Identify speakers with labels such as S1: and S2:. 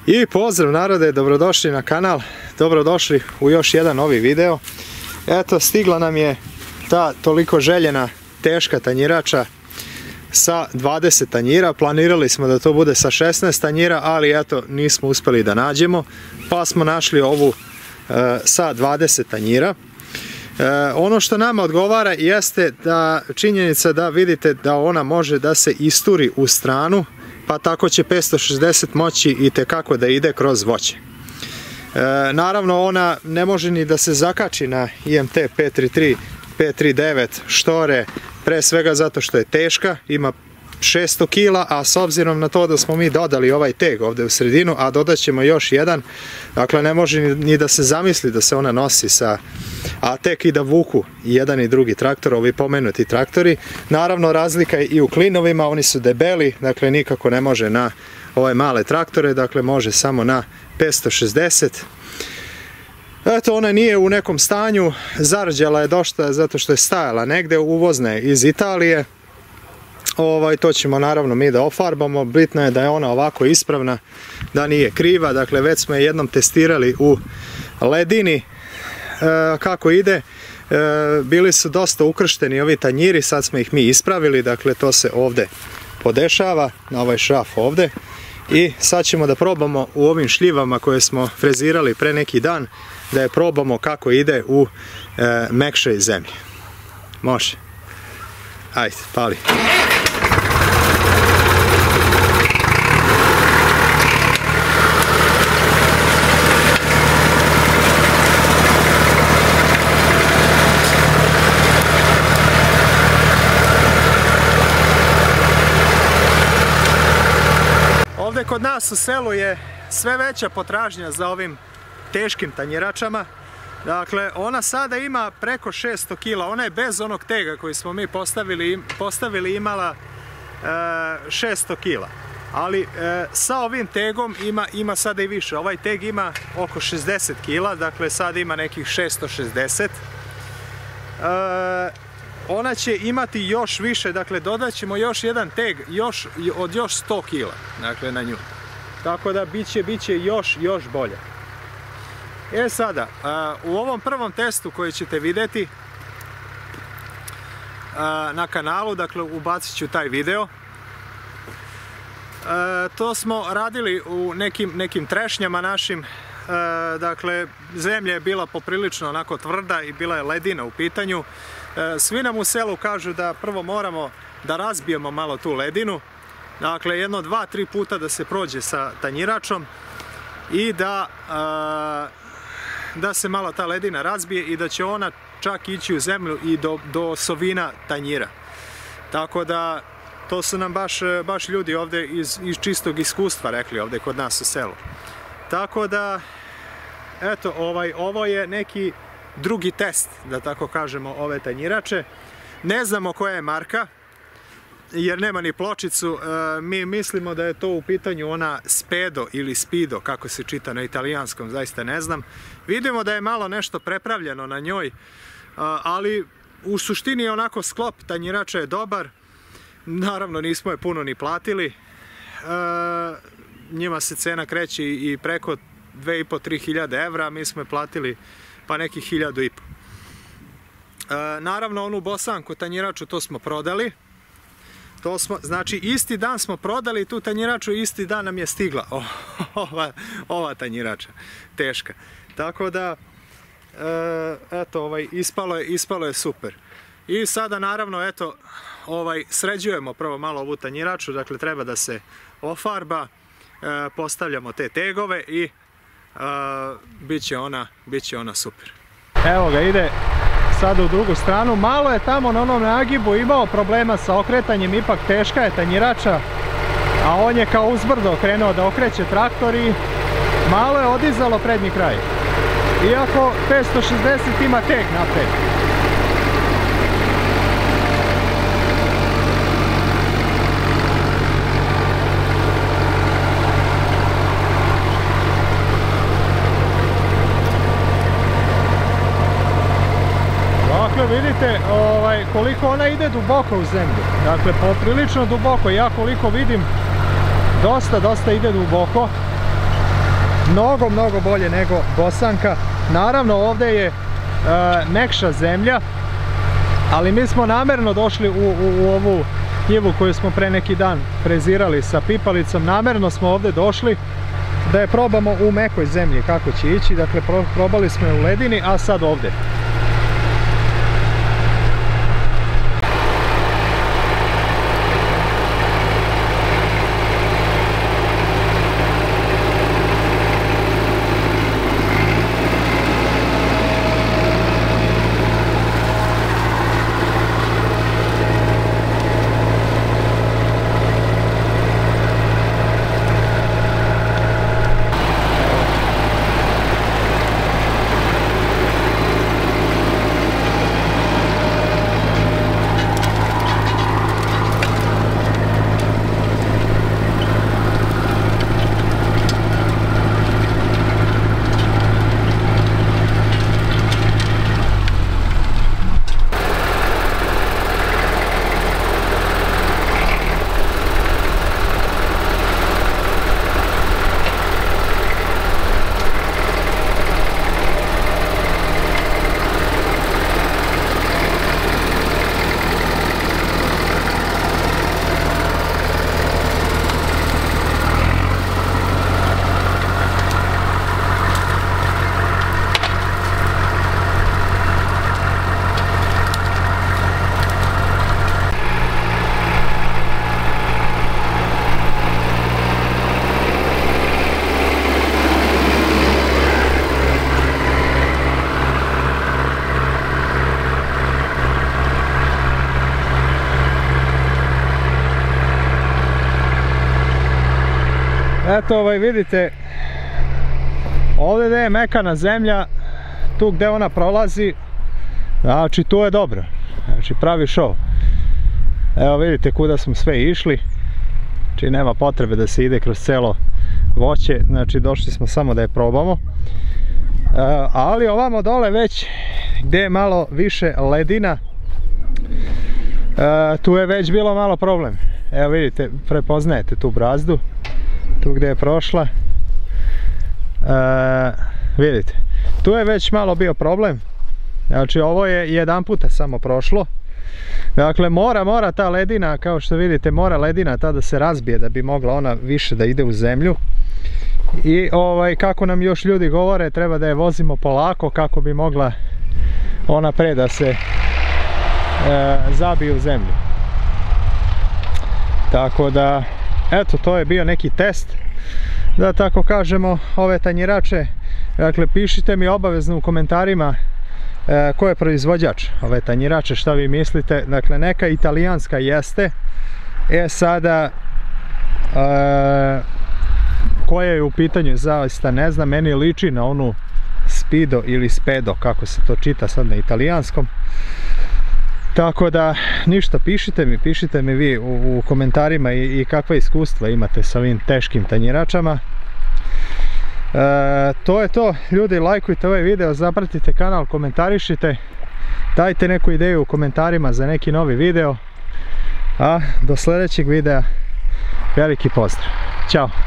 S1: I pozdrav narode, dobrodošli na kanal, dobrodošli u još jedan novi video. Eto, stigla nam je ta toliko željena teška tanjirača sa 20 tanjira. Planirali smo da to bude sa 16 tanjira, ali eto, nismo uspjeli da nađemo, pa smo našli ovu sa 20 tanjira. Ono što nama odgovara jeste da činjenica da vidite da ona može da se isturi u stranu, pa tako će 560 moći itekako da ide kroz voće. Naravno, ona ne može ni da se zakači na IMT 533, 539 štore, pre svega zato što je teška, ima 600 kg, a s obzirom na to da smo mi dodali ovaj teg ovdje u sredinu, a dodat ćemo još jedan, dakle ne može ni da se zamisli da se ona nosi sa, a tek i da vuku i jedan i drugi traktor, ovi pomenuti traktori. Naravno, razlika je i u klinovima, oni su debeli, dakle nikako ne može na ove male traktore, dakle može samo na 560. Eto, ona nije u nekom stanju, zarđala je dosta zato što je stajala negdje, uvozna je iz Italije. To ćemo naravno mi da ofarbamo, bitno je da je ona ovako ispravna, da nije kriva, dakle već smo je jednom testirali u ledini kako ide. Bili su dosta ukršteni ovi tanjiri, sad smo ih mi ispravili, dakle to se ovdje podešava, na ovaj šraf ovdje. I sad ćemo da probamo u ovim šljivama koje smo frezirali pre neki dan, da je probamo kako ide u mekšoj zemlji. Može? Ajde, pali. Ovdje kod nas u selu je sve veća potražnja za ovim teškim tanjiračama. Dakle, ona sada ima preko 600 kg, ona je bez onog tega koji smo mi postavili imala 600 kg. Ali sa ovim tegom ima sada i više. Ovaj teg ima oko 60 kg, dakle sada ima nekih 660. Ona će imati još više, dakle dodat ćemo još jedan teg od još 100 kg, dakle na nju. Tako da bit će još bolje. Sada, u ovom prvom testu koji ćete vidjeti na kanalu, dakle ubacit ću taj video, to smo radili u nekim trešnjama našim. Dakle, zemlja je bila poprilično onako tvrda i bila je ledina u pitanju. Svi nam u selu kažu da prvo moramo da razbijemo malo tu ledinu, dakle jedno 2-3 puta da se prođe sa tanjiračom i da se malo ta ledina razbije i da će ona čak ići u zemlju i do sovina tanjira. Tako da to su nam baš ljudi ovdje iz čistog iskustva rekli ovdje kod nas u selu. Tako da, eto, ovo je neki drugi test, da tako kažemo, ove tanjirače. Ne znamo koja je marka, jer nema ni pločicu. Mi mislimo da je to u pitanju ona Spedo ili Spido, kako se čita na italijanskom, zaista ne znam. Vidimo da je malo nešto prepravljeno na njoj, ali u suštini je onako sklop tanjirača je dobar. Naravno, nismo je puno ni platili. Njima se cena kreće i preko 2.500–3.000 € mi smo je platili pa nekih 1.500. Naravno, onu bosanku tanjiraču to smo prodali. Znači, isti dan smo prodali tu tanjiraču, isti dan nam je stigla ova tanjirača, teška. Tako da, eto, ispalo je super. I sada, naravno, eto, sređujemo prvo malo ovu tanjiraču, dakle treba da se ofarba, postavljamo te tegove i bit će ona super. Evo ga, ide sada u drugu stranu. Malo je tamo na onom nagibu imao problema sa okretanjem, ipak teška je tanjirača, a on je kao uzbrdo krenuo da okreće traktor i malo je odizalo prednji kraj. Iako 560 ima teg napred. Vidite koliko ona ide duboko u zemlju, dakle poprilično duboko, ja koliko vidim dosta ide duboko. mnogo bolje nego bosanka. Naravno ovdje je mekša zemlja, ali mi smo namjerno došli u ovu njivu koju smo pre neki dan frezirali sa pipalicom. Namjerno smo ovdje došli da je probamo u mekoj zemlji kako će ići. Dakle, probali smo je u ledini, a sad ovdje. Eto, vidite, ovdje gdje je mekana zemlja, tu gdje ona prolazi, znači tu je dobro, znači pravi šov. Evo vidite kuda smo sve išli, znači nema potrebe da se ide kroz celo voće, znači došli smo samo da je probamo. Ali ovamo dole već gdje je malo više ledina, tu je već bilo malo problem. Evo vidite, prepoznajete tu brazdu, tu gdje je prošla, vidite, tu je već malo bio problem, znači ovo je jedan puta samo prošlo, dakle mora ta ledina, kao što vidite, mora ledina ta da se razbije da bi mogla ona više da ide u zemlju. I kako nam još ljudi govore, treba da je vozimo polako kako bi mogla ona pre da se zabije u zemlju. Tako da, eto, to je bio neki test, da tako kažemo, ove tanjirače. Dakle, pišite mi obavezno u komentarima ko je proizvođač ove tanjirače, šta vi mislite. Dakle, neka italijanska jeste. Sada koja je u pitanju, zaista ne znam, meni liči na onu Speedo ili Spedo, kako se to čita sad na italijanskom. Tako da, ništa, pišite mi vi u komentarima i kakva iskustva imate sa ovim teškim tanjiračama. To je to, ljudi, lajkujte ovaj video, zapratite kanal, komentarišite, dajte neku ideju u komentarima za neki novi video, a do sljedećeg videa veliki pozdrav, ćao!